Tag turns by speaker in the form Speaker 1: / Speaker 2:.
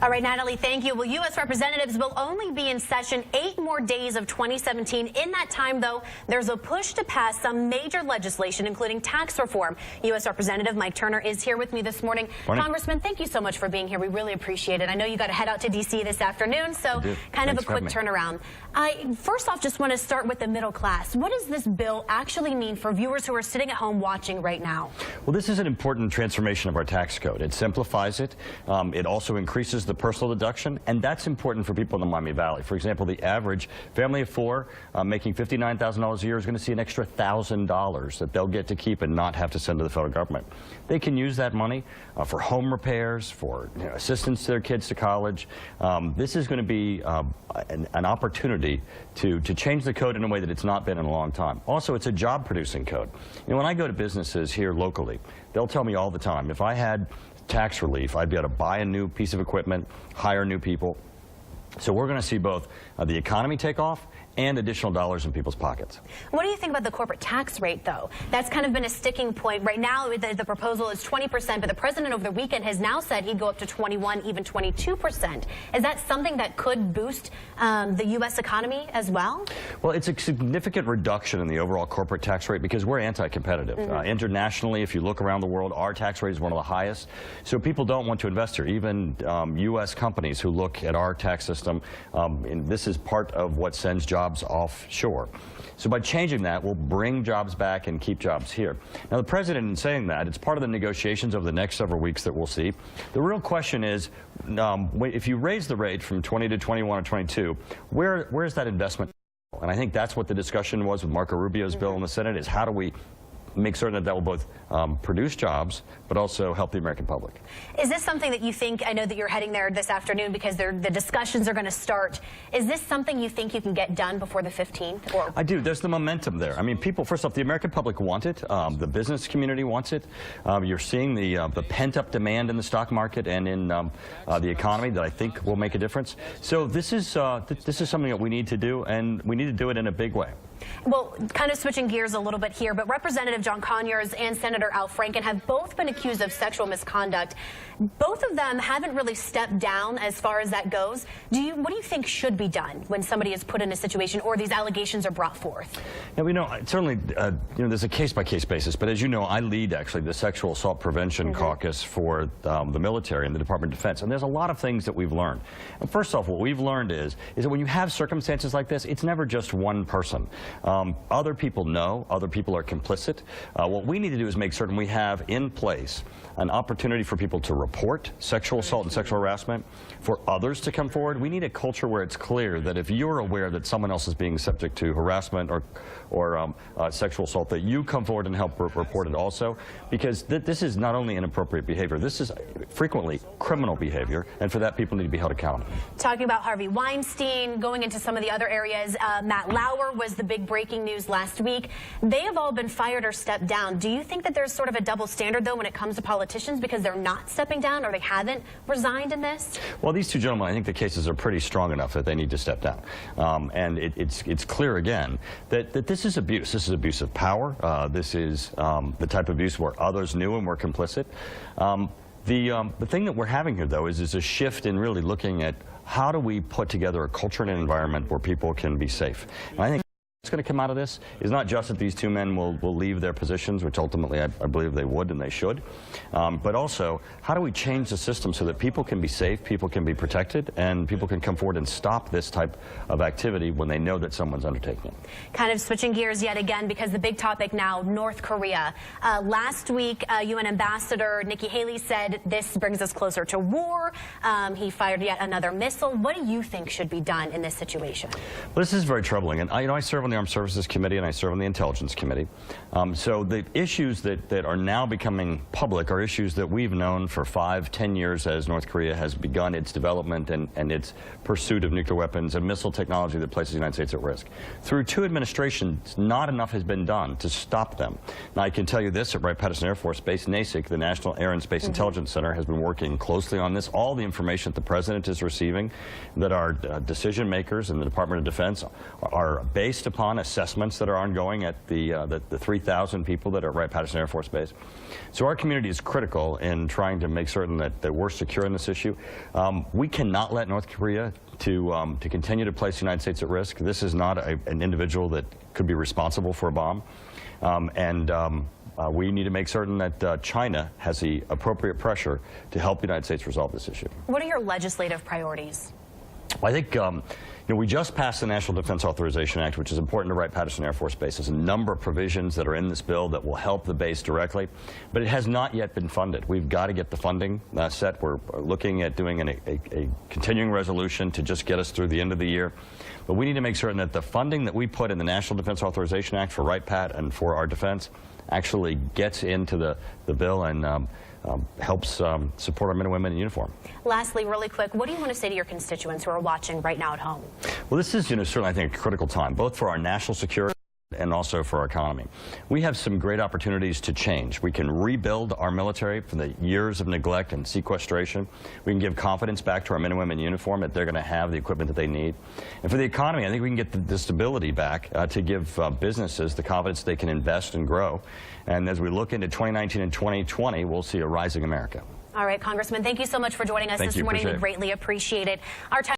Speaker 1: All right, Natalie, thank you. Well, U.S. representatives will only be in session 8 more days of 2017. In that time, though, there's a push to pass some major legislation, including tax reform. U.S. Representative Mike Turner is here with me this morning. Congressman, thank you so much for being here. We really appreciate it. I know you got to head out to D.C. this afternoon, so kind of a quick turnaround. I first off just want to start with the middle class. What does this bill actually mean for viewers who are sitting at home watching right now?
Speaker 2: Well, this is an important transformation of our tax code. It simplifies it. It also increases the personal deduction, and that's important for people in the Miami Valley. For example, the average family of four making $59,000 a year is going to see an extra $1,000 that they'll get to keep and not have to send to the federal government. They can use that money for home repairs, for assistance to their kids to college. This is going to be an opportunity to change the code in a way that it's not been in a long time. Also, it's a job-producing code. When I go to businesses here locally, they'll tell me all the time, if I had tax relief, I'd be able to buy a new piece of equipment, hire new people. So we're going to see both the economy take off and additional dollars in people's pockets. What
Speaker 1: do you think about the corporate tax rate, though? That's kind of been a sticking point. Right now, the proposal is 20%, but the president over the weekend has now said he'd go up to 21, even 22%. Is that something that could boost the U.S. economy as well?
Speaker 2: Well, it's a significant reduction in the overall corporate tax rate because we're anti-competitive. Internationally, if you look around the world, our tax rate is one of the highest. So people don't want to invest here. Even U.S. companies who look at our tax system, and this is part of what sends jobs offshore. So by changing that, we'll bring jobs back and keep jobs here. Now, the president, in saying that, it's part of the negotiations over the next several weeks that we'll see. The real question is, if you raise the rate from 20 to 21 or 22, where is that investment? And I think that's what the discussion was with Marco Rubio's bill in the Senate, is how do we make certain that that will both produce jobs, but also help the American public.
Speaker 1: Is this something that you think, I know that you're heading there this afternoon because the discussions are going to start. Is this something you think you can get done before the 15th? Or?
Speaker 2: I do. There's the momentum there. I mean, people, first off, the American public want it. The business community wants it. You're seeing the pent-up demand in the stock market and in the economy that I think will make a difference. So this is something that we need to do, and we need to do it in a big way.
Speaker 1: Well, kind of switching gears a little bit here, but Representative John Conyers and Senator Al Franken have both been accused of sexual misconduct. Both of them haven't really stepped down as far as that goes. What do you think should be done when somebody is put in a situation or these allegations are brought forth?
Speaker 2: Now, certainly, there's a case-by-case basis, but as you know, I lead actually the Sexual Assault Prevention Caucus for the military and the Department of Defense, and there's a lot of things that we've learned. And first off, what we've learned is that when you have circumstances like this, it's never just one person. Other people know, other people are complicit. What we need to do is make certain we have in place an opportunity for people to report sexual assault and sexual harassment, for others to come forward. We need a culture where it's clear that if you're aware that someone else is being subject to harassment or sexual assault, that you come forward and help report it also, because this is not only inappropriate behavior, this is frequently criminal behavior, and for that people need to be held accountable.
Speaker 1: Talking about Harvey Weinstein, going into some of the other areas, Matt Lauer was the big breaking news last week. They have all been fired or stepped down. Do you think that there's sort of a double standard, though, when it comes to politicians because they're not stepping down or they haven't resigned in this?
Speaker 2: Well, these two gentlemen, I think the cases are pretty strong enough that they need to step down. And it's clear again that this is abuse. This is abuse of power. This is the type of abuse where others knew and were complicit. The thing that we're having here, though, is a shift in really looking at how do we put together a culture and an environment where people can be safe. And I think what's going to come out of this is not just that these two men will leave their positions, which ultimately I believe they would and they should, but also how do we change the system so that people can be safe, people can be protected, and people can come forward and stop this type of activity when they know that someone's undertaking it.
Speaker 1: Kind of switching gears yet again, because the big topic now, North Korea. Last week, UN Ambassador Nikki Haley said this brings us closer to war. He fired yet another missile. What do you think should be done in this situation?
Speaker 2: Well, this is very troubling, and I serve on the Armed Services Committee and I serve on the Intelligence Committee. So the issues that are now becoming public are issues that we've known for 5-10 years as North Korea has begun its development and its pursuit of nuclear weapons and missile technology that places the United States at risk. Through two administrations, not enough has been done to stop them. Now, I can tell you this, at Wright-Patterson Air Force Base, NASIC, the National Air and Space Intelligence Center, has been working closely on this. All the information that the President is receiving, that our decision makers in the Department of Defense are based upon upon assessments that are ongoing at the 3,000 people that are at Wright-Patterson Air Force Base. So our community is critical in trying to make certain that we're secure in this issue. We cannot let North Korea to continue to place the United States at risk. This is not an individual that could be responsible for a bomb. We need to make certain that China has the appropriate pressure to help the United States resolve this issue.
Speaker 1: What are your legislative priorities?
Speaker 2: Well, I think we just passed the National Defense Authorization Act, which is important to Wright-Patterson Air Force Base. There's a number of provisions that are in this bill that will help the base directly, but it has not yet been funded. We've got to get the funding set. We're looking at doing a continuing resolution to just get us through the end of the year. But we need to make certain that the funding that we put in the National Defense Authorization Act for Wright-Pat and for our defense actually gets into the bill and helps support our men and women in uniform.
Speaker 1: Lastly, really quick, what do you want to say to your constituents who are watching right now at home?
Speaker 2: Well, this is certainly, I think, a critical time, both for our national security and also for our economy. We have some great opportunities to change. We can rebuild our military from the years of neglect and sequestration. We can give confidence back to our men and women in uniform that they're going to have the equipment that they need. And for the economy, I think we can get the stability back to give businesses the confidence they can invest and grow. And as we look into 2019 and 2020, we'll see a rising America.
Speaker 1: All right, Congressman, thank you so much for joining us this morning. We greatly appreciate it. Our time